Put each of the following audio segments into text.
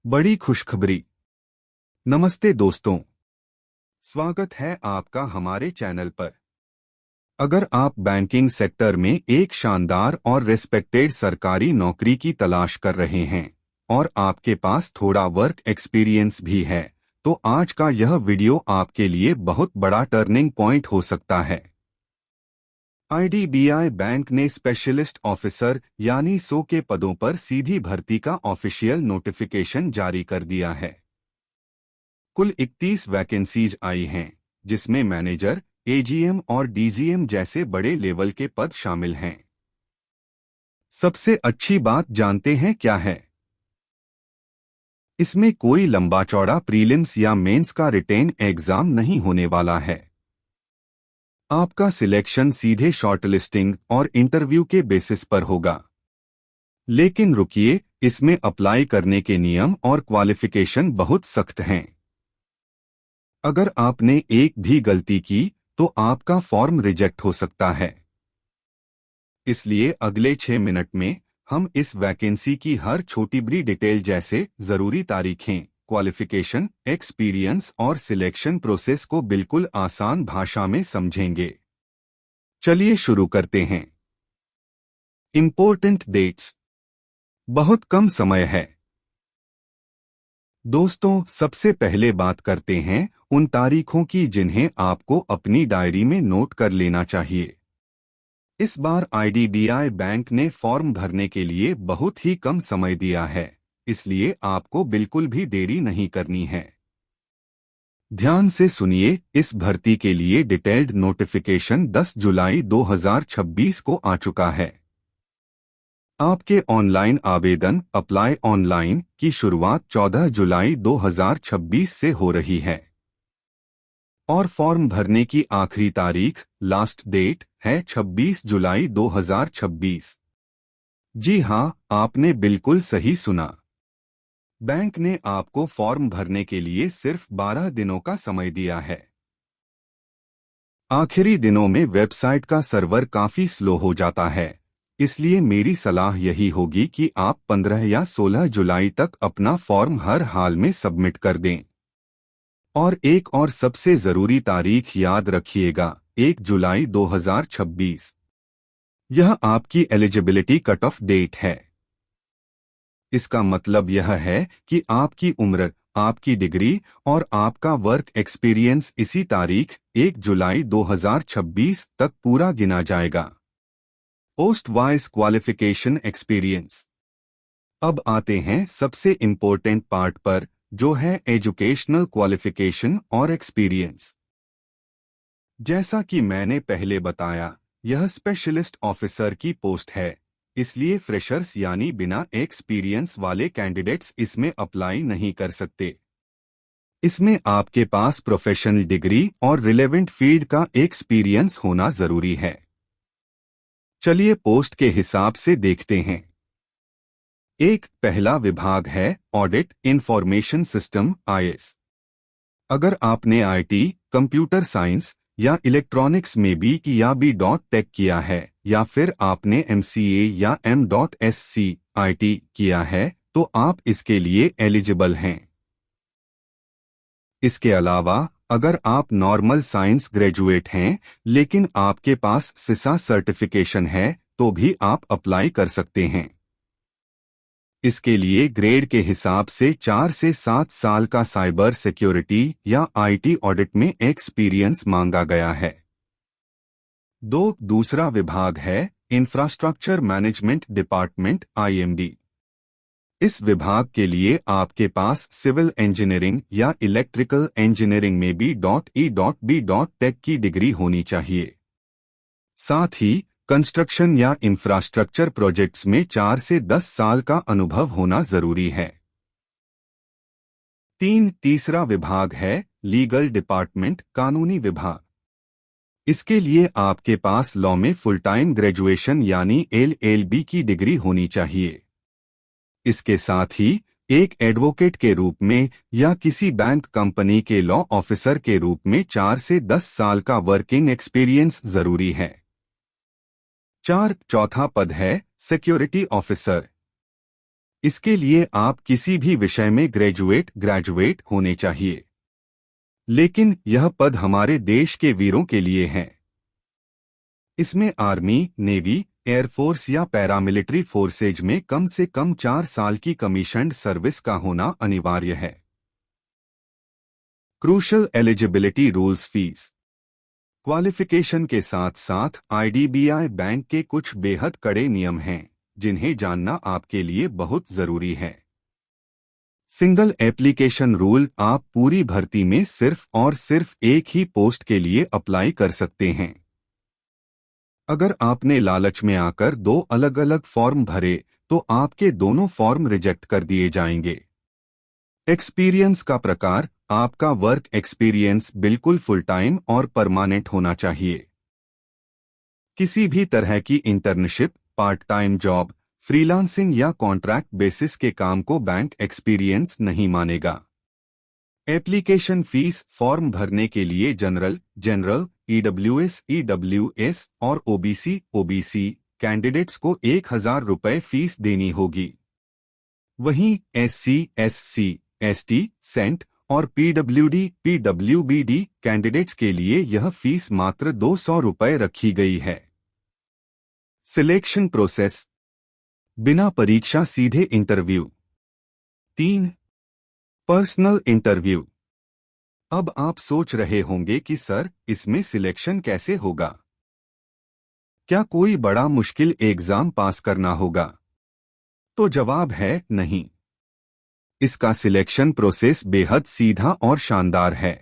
बड़ी खुशखबरी। नमस्ते दोस्तों, स्वागत है आपका हमारे चैनल पर। अगर आप बैंकिंग सेक्टर में एक शानदार और रिस्पेक्टेड सरकारी नौकरी की तलाश कर रहे हैं और आपके पास थोड़ा वर्क एक्सपीरियंस भी है, तो आज का यह वीडियो आपके लिए बहुत बड़ा टर्निंग पॉइंट हो सकता है। आईडीबीआई बैंक ने स्पेशलिस्ट ऑफिसर यानी सो के पदों पर सीधी भर्ती का ऑफिशियल नोटिफिकेशन जारी कर दिया है। कुल 31 वैकेंसीज आई हैं, जिसमें मैनेजर, एजीएम और डीजीएम जैसे बड़े लेवल के पद शामिल हैं। सबसे अच्छी बात जानते हैं क्या है? इसमें कोई लंबा चौड़ा प्रीलिम्स या मेंस का रिटेन एग्जाम नहीं होने वाला है। आपका सिलेक्शन सीधे शॉर्टलिस्टिंग और इंटरव्यू के बेसिस पर होगा। लेकिन रुकिए, इसमें अप्लाई करने के नियम और क्वालिफिकेशन बहुत सख्त हैं। अगर आपने एक भी गलती की तो आपका फॉर्म रिजेक्ट हो सकता है। इसलिए अगले 6 मिनट में हम इस वैकेंसी की हर छोटी बड़ी डिटेल जैसे जरूरी तारीखें, क्वालिफिकेशन, एक्सपीरियंस और सिलेक्शन प्रोसेस को बिल्कुल आसान भाषा में समझेंगे। चलिए शुरू करते हैं। Important dates. बहुत कम समय है दोस्तों। सबसे पहले बात करते हैं उन तारीखों की जिन्हें आपको अपनी डायरी में नोट कर लेना चाहिए। इस बार आईडीबीआई बैंक ने फॉर्म भरने के लिए बहुत ही कम समय दिया है, इसलिए आपको बिल्कुल भी देरी नहीं करनी है। ध्यान से सुनिए, इस भर्ती के लिए डिटेल्ड नोटिफिकेशन 10 जुलाई 2026 को आ चुका है। आपके ऑनलाइन आवेदन अप्लाई ऑनलाइन की शुरुआत 14 जुलाई 2026 से हो रही है और फॉर्म भरने की आखिरी तारीख लास्ट डेट है 26 जुलाई 2026। जी हां, आपने बिल्कुल सही सुना। बैंक ने आपको फॉर्म भरने के लिए सिर्फ 12 दिनों का समय दिया है। आखिरी दिनों में वेबसाइट का सर्वर काफी स्लो हो जाता है, इसलिए मेरी सलाह यही होगी कि आप 15 या 16 जुलाई तक अपना फॉर्म हर हाल में सबमिट कर दें। और एक और सबसे जरूरी तारीख याद रखिएगा, 1 जुलाई 2026। यह आपकी एलिजिबिलिटी कट ऑफ डेट है। इसका मतलब यह है कि आपकी उम्र, आपकी डिग्री और आपका वर्क एक्सपीरियंस इसी तारीख 1 जुलाई 2026 तक पूरा गिना जाएगा। Post wise qualification experience. अब आते हैं सबसे इम्पोर्टेंट पार्ट पर, जो है एजुकेशनल क्वालिफिकेशन और एक्सपीरियंस। जैसा कि मैंने पहले बताया, यह स्पेशलिस्ट ऑफिसर की पोस्ट है, इसलिए फ्रेशर्स यानी बिना एक्सपीरियंस वाले कैंडिडेट्स इसमें अप्लाई नहीं कर सकते। इसमें आपके पास प्रोफेशनल डिग्री और रिलेवेंट फील्ड का एक्सपीरियंस होना जरूरी है। चलिए पोस्ट के हिसाब से देखते हैं। एक पहला विभाग है ऑडिट इंफॉर्मेशन सिस्टम (आईएस). अगर आपने आईटी, कंप्यूटर साइंस या इलेक्ट्रॉनिक्स में बी.टेक किया है या फिर आपने एमसीए या एम.एससी आईटी किया है, तो आप इसके लिए एलिजिबल हैं। इसके अलावा अगर आप नॉर्मल साइंस ग्रेजुएट हैं लेकिन आपके पास सीसा सर्टिफिकेशन है, तो भी आप अप्लाई कर सकते हैं। इसके लिए ग्रेड के हिसाब से 4 से 7 साल का साइबर सिक्योरिटी या आईटी ऑडिट में एक्सपीरियंस मांगा गया है। दूसरा विभाग है इंफ्रास्ट्रक्चर मैनेजमेंट डिपार्टमेंट (आईएमडी). इस विभाग के लिए आपके पास सिविल इंजीनियरिंग या इलेक्ट्रिकल इंजीनियरिंग में बी.टेक की डिग्री होनी चाहिए। साथ ही कंस्ट्रक्शन या इंफ्रास्ट्रक्चर प्रोजेक्ट्स में 4 से 10 साल का अनुभव होना जरूरी है। तीसरा विभाग है लीगल डिपार्टमेंट (कानूनी विभाग). इसके लिए आपके पास लॉ में फुल टाइम ग्रेजुएशन यानी एलएलबी की डिग्री होनी चाहिए। इसके साथ ही एक एडवोकेट के रूप में या किसी बैंक कंपनी के लॉ ऑफिसर के रूप में 4 से 10 साल का वर्किंग एक्सपीरियंस जरूरी है। चौथा पद है सिक्योरिटी ऑफिसर। इसके लिए आप किसी भी विषय में ग्रेजुएट होने चाहिए। लेकिन यह पद हमारे देश के वीरों के लिए है। इसमें आर्मी, नेवी, एयरफोर्स या पैरामिलिट्री फोर्सेज में कम से कम 4 साल की कमीशन्ड सर्विस का होना अनिवार्य है। Crucial eligibility rules. Fees qualification के साथ साथ आईडीबीआई बैंक के कुछ बेहद कड़े नियम हैं जिन्हें जानना आपके लिए बहुत जरूरी है। Single application rule. आप पूरी भर्ती में सिर्फ और सिर्फ एक ही पोस्ट के लिए अप्लाई कर सकते हैं। अगर आपने लालच में आकर 2 अलग अलग फॉर्म भरे तो आपके दोनों फॉर्म रिजेक्ट कर दिए जाएंगे। एक्सपीरियंस का प्रकार। आपका वर्क एक्सपीरियंस बिल्कुल फुल टाइम और परमानेंट होना चाहिए। किसी भी तरह की internship, part time job, freelancing या कॉन्ट्रैक्ट बेसिस के काम को बैंक एक्सपीरियंस नहीं मानेगा। Application fees. फॉर्म भरने के लिए जनरल, ईडब्ल्यूएस और ओबीसी कैंडिडेट्स को 1000 रुपये फीस देनी होगी। वहीं SC, ST, सेंट और पीडब्ल्यूबीडी कैंडिडेट्स के लिए यह फीस मात्र 200 रुपये रखी गई है। Selection process. बिना परीक्षा सीधे इंटरव्यू। 3. Personal interview. अब आप सोच रहे होंगे कि सर, इसमें सिलेक्शन कैसे होगा? क्या कोई बड़ा मुश्किल एग्जाम पास करना होगा? तो जवाब है नहीं। इसका सिलेक्शन प्रोसेस बेहद सीधा और शानदार है।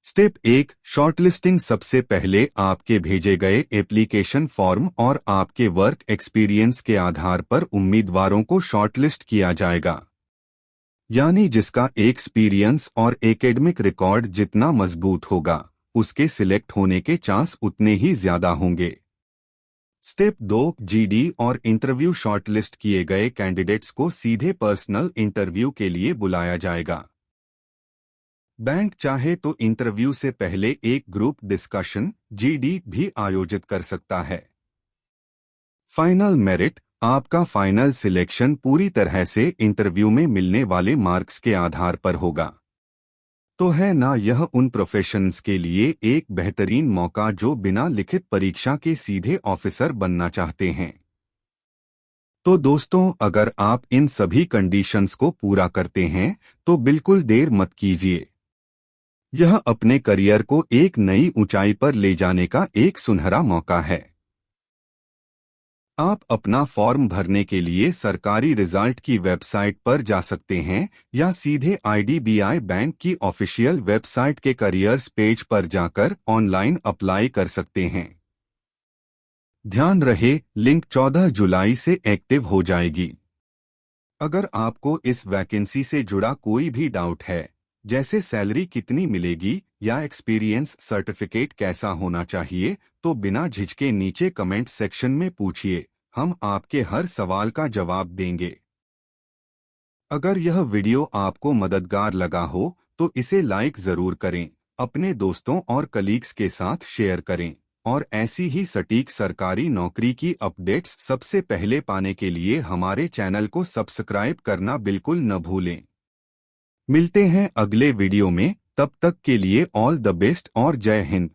Step 1, shortlisting. सबसे पहले आपके भेजे गए एप्लीकेशन फॉर्म और आपके वर्क एक्सपीरियंस के आधार पर उम्मीदवारों को शॉर्टलिस्ट किया जाएगा। यानी जिसका एक्सपीरियंस और एकेडमिक रिकॉर्ड जितना मजबूत होगा, उसके सिलेक्ट होने के चांस उतने ही ज्यादा होंगे। स्टेप 2, GD और इंटरव्यू। शॉर्टलिस्ट किए गए कैंडिडेट्स को सीधे पर्सनल इंटरव्यू के लिए बुलाया जाएगा। बैंक चाहे तो इंटरव्यू से पहले एक ग्रुप डिस्कशन GD भी आयोजित कर सकता है। Final merit. आपका फाइनल सिलेक्शन पूरी तरह से इंटरव्यू में मिलने वाले मार्क्स के आधार पर होगा। तो है ना यह उन प्रोफेशंस के लिए एक बेहतरीन मौका जो बिना लिखित परीक्षा के सीधे ऑफिसर बनना चाहते हैं। तो दोस्तों, अगर आप इन सभी कंडीशंस को पूरा करते हैं तो बिल्कुल देर मत कीजिए। यह अपने करियर को एक नई ऊंचाई पर ले जाने का एक सुनहरा मौका है। आप अपना फॉर्म भरने के लिए सरकारी रिजल्ट की वेबसाइट पर जा सकते हैं या सीधे आईडीबीआई बैंक की ऑफिशियल वेबसाइट के करियर्स पेज पर जाकर ऑनलाइन अप्लाई कर सकते हैं। ध्यान रहे, लिंक 14 जुलाई से एक्टिव हो जाएगी। अगर आपको इस वैकेंसी से जुड़ा कोई भी डाउट है, जैसे सैलरी कितनी मिलेगी या एक्सपीरियंस सर्टिफिकेट कैसा होना चाहिए, तो बिना झिझके नीचे कमेंट सेक्शन में पूछिए। हम आपके हर सवाल का जवाब देंगे। अगर यह वीडियो आपको मददगार लगा हो तो इसे लाइक जरूर करें, अपने दोस्तों और कलीग्स के साथ शेयर करें और ऐसी ही सटीक सरकारी नौकरी की अपडेट्स सबसे पहले पाने के लिए हमारे चैनल को सब्सक्राइब करना बिल्कुल न भूलें। मिलते हैं अगले वीडियो में, तब तक के लिए ऑल द बेस्ट और जय हिंद।